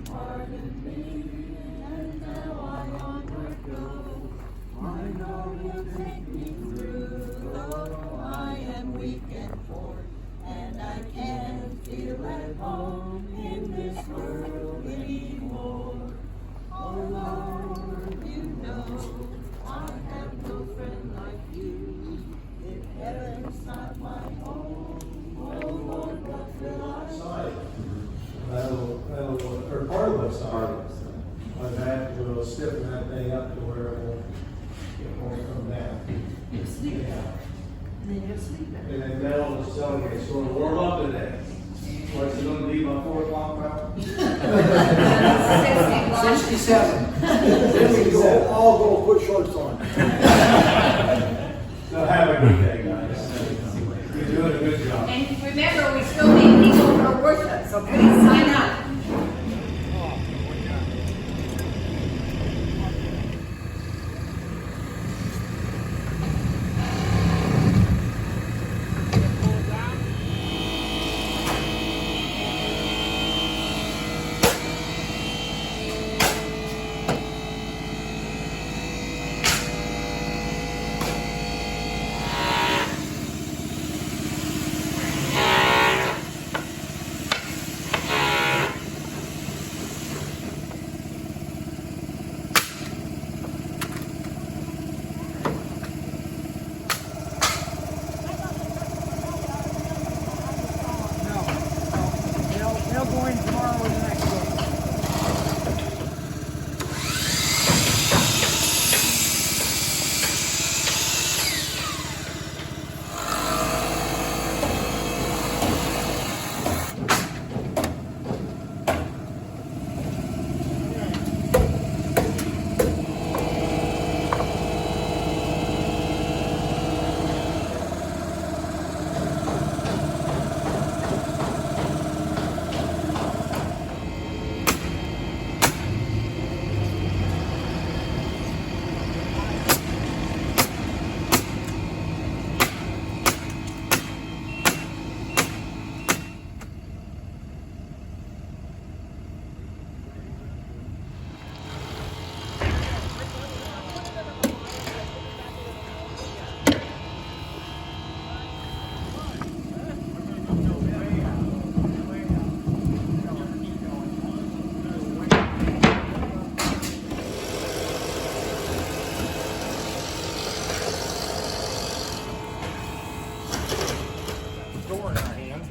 pardon me, and now I onward go. My Lord will take me through, though I am weak and poor, and I can't feel at home in this world anymore. Oh Lord, you know I have no friend like you. If heaven's not my home, oh Lord, what will I say? Or part of the side. Like that, we'll stiffen that thing up to where it won't come down. You sleep better. And then you'll sleep better. And then Mel was telling me it's going to warm up today. What's it going to be by 4 o'clock now? 67. Then we go, all go put shorts on. So have a good day, guys. You're doing a good job. And remember, we still need people for worship, so please sign up. They'll go in tomorrow or the next day. Door in our hand.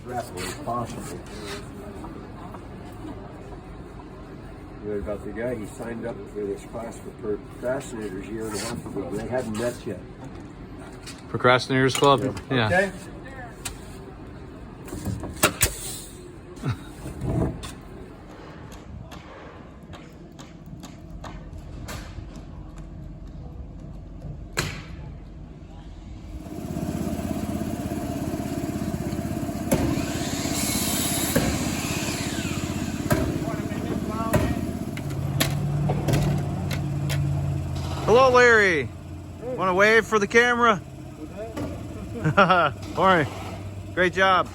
Rapidly as possible. You know about the guy, he signed up for this class for procrastinators a year and a half ago. They hadn't met yet. Procrastinators Club? Yeah. Okay? Hello, Larry. Want to wave for the camera? Morning. Great job.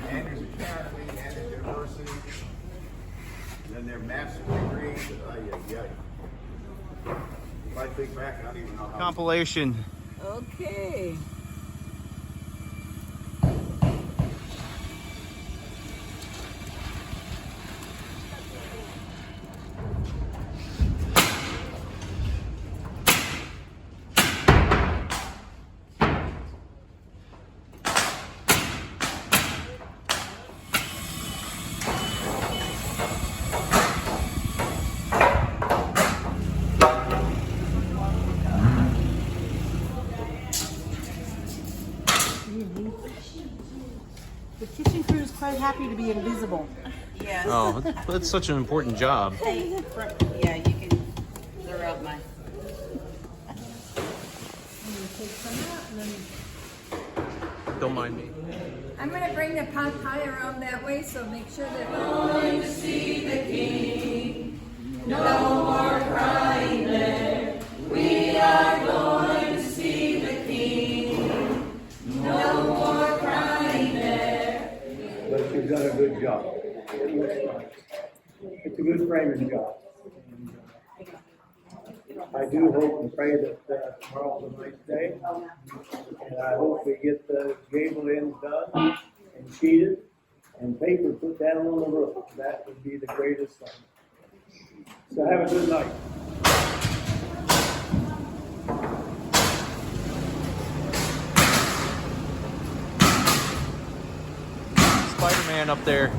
Andrews Academy, Andrews University, and then their master's degree. If I think back, I don't even know how. Compilation. Okay. The kitchen crew is quite happy to be invisible. Yes. Oh, that's such an important job. Yeah, you can blur out my. Don't mind me. I'm gonna bring the pot pie around that way, so make sure that. But you've done a good job. It looks nice. It's a good framing job. I do hope and pray that tomorrow's a nice day. And I hope we get the gable ends done and sheeted and paper put down on the roof. That would be the greatest thing. So have a good night. Spider-Man up there.